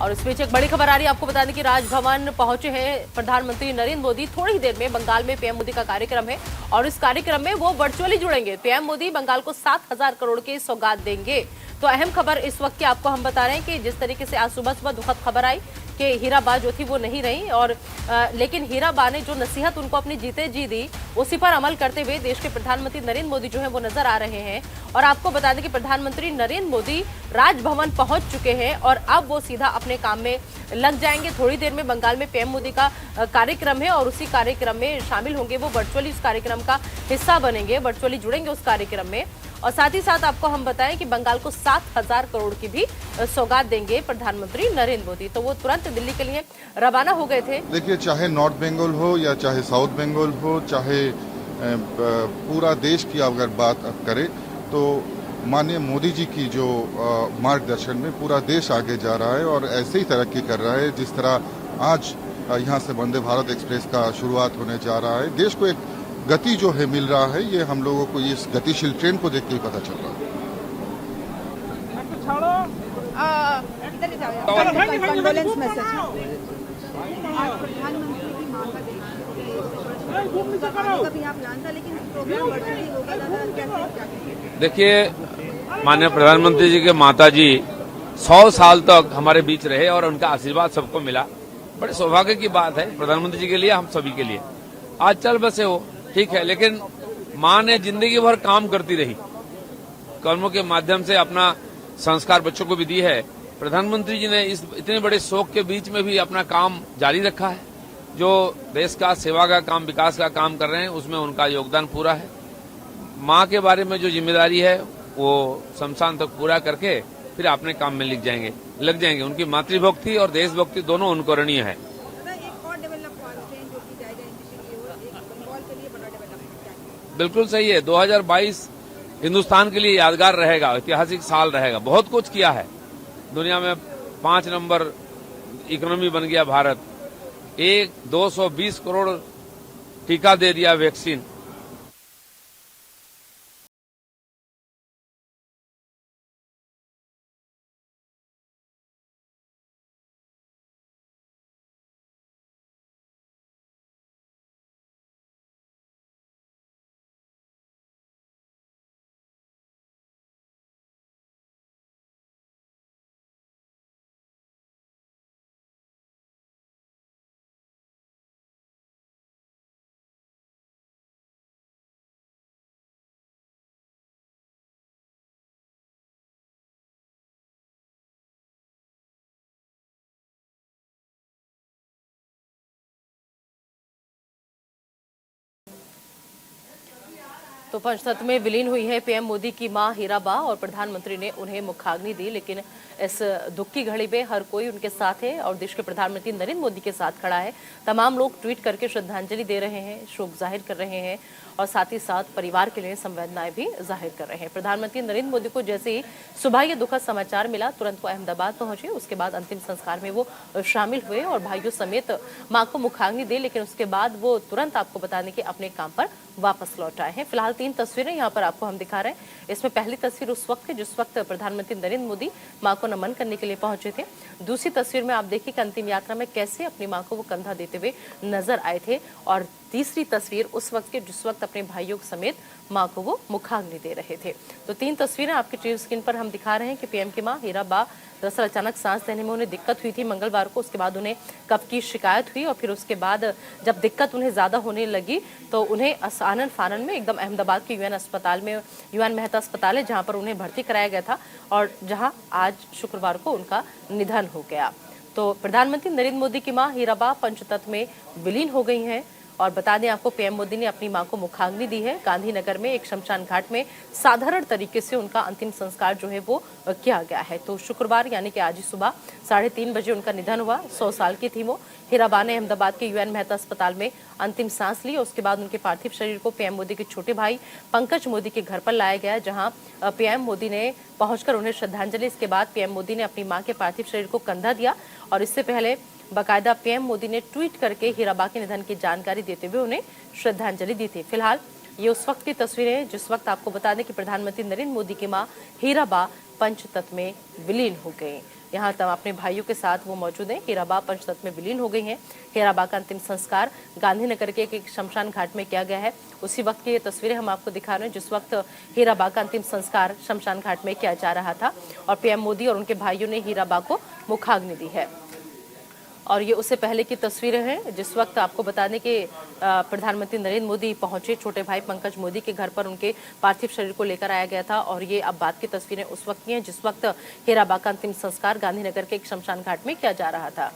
और इस बीच एक बड़ी खबर आ रही है, आपको बता दें कि राजभवन पहुंचे हैं प्रधानमंत्री नरेंद्र मोदी। थोड़ी देर में बंगाल में पीएम मोदी का कार्यक्रम है और इस कार्यक्रम में वो वर्चुअली जुड़ेंगे। पीएम मोदी बंगाल को 7,000 करोड़ की सौगात देंगे। तो अहम खबर इस वक्त की आपको हम बता रहे हैं कि जिस तरीके से आज सुबह सुबह दुखद खबर आई कि हीराबा जो थी वो नहीं रही और लेकिन हीराबा ने जो नसीहत उनको अपनी जीते जी दी उसी पर अमल करते हुए देश के प्रधानमंत्री नरेंद्र मोदी जो है वो नजर आ रहे हैं। और आपको बता दें कि प्रधानमंत्री नरेंद्र मोदी राजभवन पहुंच चुके हैं और अब वो सीधा अपने काम में लग जाएंगे। थोड़ी देर में बंगाल में पीएम मोदी का कार्यक्रम है और उसी कार्यक्रम में शामिल होंगे। वो वर्चुअली उस कार्यक्रम का हिस्सा बनेंगे, वर्चुअली जुड़ेंगे उस कार्यक्रम में। और साथ ही साथ आपको हम बताएं कि बंगाल को 7,000 करोड़ की भी सौगात देंगे प्रधानमंत्री नरेंद्र मोदी। तो वो तुरंत दिल्ली के लिए रवाना हो गए थे। देखिए, चाहे नॉर्थ बंगाल हो या चाहे साउथ बंगाल हो, चाहे पूरा देश की अगर बात करें तो माननीय मोदी जी की जो मार्गदर्शन में पूरा देश आगे जा रहा है और ऐसे ही तरक्की कर रहा है। जिस तरह आज यहाँ से वंदे भारत एक्सप्रेस का शुरुआत होने जा रहा है, देश को एक गति जो है मिल रहा है, ये हम लोगों को इस गतिशील ट्रेन को देख के पता चल रहा है। देखिए, माननीय प्रधानमंत्री जी के माता जी 100 साल तक हमारे बीच रहे और उनका आशीर्वाद सबको मिला। बड़े सौभाग्य की बात है प्रधानमंत्री जी के लिए, हम सभी के लिए। आज चल बसे हो ठीक है, लेकिन माँ ने जिंदगी भर काम करती रही, कर्मों के माध्यम से अपना संस्कार बच्चों को भी दी है। प्रधानमंत्री जी ने इस इतने बड़े शोक के बीच में भी अपना काम जारी रखा है। जो देश का सेवा का काम, विकास का काम कर रहे हैं, उसमें उनका योगदान पूरा है। माँ के बारे में जो जिम्मेदारी है वो शमशान तक पूरा करके फिर अपने काम में लग जाएंगे। उनकी मातृभक्ति और देशभक्ति दोनों अनुकरणीय है। बिल्कुल सही है। 2022 हिंदुस्तान के लिए यादगार रहेगा, ऐतिहासिक साल रहेगा। बहुत कुछ किया है, दुनिया में 5 नंबर इकोनॉमी बन गया भारत। 220 करोड़ टीका दे दिया, वैक्सीन। तो पंचतत्व में विलीन हुई है पीएम मोदी की मां हीराबा और प्रधानमंत्री ने उन्हें मुखाग्नि दी। लेकिन इस दुख की घड़ी में हर कोई उनके साथ है और देश के प्रधानमंत्री नरेंद्र मोदी के साथ खड़ा है। तमाम लोग ट्वीट करके श्रद्धांजलि दे रहे हैं, शोक जाहिर कर रहे हैं और साथ ही साथ परिवार के लिए संवेदनाएं भी जाहिर कर रहे हैं। प्रधानमंत्री नरेंद्र मोदी को जैसे ही सुबह ये दुखद समाचार मिला, तुरंत वो अहमदाबाद पहुंचे। उसके बाद अंतिम संस्कार में वो शामिल हुए और भाइयों समेत मां को मुखाग्नि दी। लेकिन उसके बाद वो तुरंत आपको बताने के अपने काम पर वापस लौट आए हैं। फिलहाल 3 तस्वीरें यहाँ पर आपको हम दिखा रहे हैं। इसमें पहली तस्वीर उस वक्त है जिस वक्त प्रधानमंत्री नरेंद्र मोदी मां को नमन करने के लिए पहुंचे थे। दूसरी तस्वीर में आप देखिए कि अंतिम यात्रा में कैसे अपनी मां को वो कंधा देते हुए नजर आए थे। और तीसरी तस्वीर उस वक्त के जिस वक्त अपने भाइयों समेत मां को वो मुखाग्नि दे रहे थे। तो 3 तस्वीरें आपकी टीवी स्क्रीन पर हम दिखा रहे हैं कि पीएम की मां हीराबा दरअसल अचानक सांस लेने में उन्हें दिक्कत हुई थी मंगलवार को। उसके बाद उन्हें कफ की शिकायत हुई और फिर उसके बाद जब दिक्कत उन्हें ज्यादा होने लगी तो उन्हें आनन फानन में एकदम अहमदाबाद के यूएन मेहता अस्पताल है जहां पर उन्हें भर्ती कराया गया था और जहां आज शुक्रवार को उनका निधन हो गया। तो प्रधानमंत्री नरेंद्र मोदी की मां हीराबा पंचतत्व में विलीन हो गई हैं। और बता दें आपको, पीएम मोदी ने अपनी मां को मुखाग्नि दी है। गांधीनगर में एक शमशान घाट में साधारण तरीके से उनका अंतिम संस्कार जो है वो किया गया है। तो शुक्रवार यानी कि आज ही सुबह 3:30 बजे उनका निधन हुआ। 100 साल की थी वो। हीराबा ने अहमदाबाद के यूएन मेहता अस्पताल में अंतिम सांस ली। उसके बाद उनके पार्थिव शरीर को पीएम मोदी के छोटे भाई पंकज मोदी के घर पर लाया गया, जहां पीएम मोदी ने पहुंचकर उन्हें श्रद्धांजलि। इसके बाद पीएम मोदी ने अपनी मां के पार्थिव शरीर को कंधा दिया और इससे पहले बाकायदा पीएम मोदी ने ट्वीट करके हीराबा के निधन की जानकारी देते हुए उन्हें श्रद्धांजलि दी थी। फिलहाल ये उस वक्त की तस्वीरें जिस वक्त आपको बता दें कि प्रधानमंत्री नरेंद्र मोदी की मां हीराबा पंचतत्व में विलीन हो गई। यहाँ तब अपने भाइयों के साथ वो मौजूद हैं। हीराबा पंचतत्व में विलीन हो गई हैं। हीराबा का अंतिम संस्कार गांधीनगर के एक शमशान घाट में किया गया है। उसी वक्त की ये तस्वीरें हम आपको दिखा रहे हैं जिस वक्त हीराबा का अंतिम संस्कार शमशान घाट में किया जा रहा था और पीएम मोदी और उनके भाइयों ने हीराबा को मुखाग्नि दी है। और ये उससे पहले की तस्वीरें हैं जिस वक्त आपको बता दें कि प्रधानमंत्री नरेंद्र मोदी पहुंचे छोटे भाई पंकज मोदी के घर पर, उनके पार्थिव शरीर को लेकर आया गया था। और ये अब बात की तस्वीरें उस वक्त की हैं जिस वक्त हीराबा का अंतिम संस्कार गांधीनगर के एक शमशान घाट में किया जा रहा था।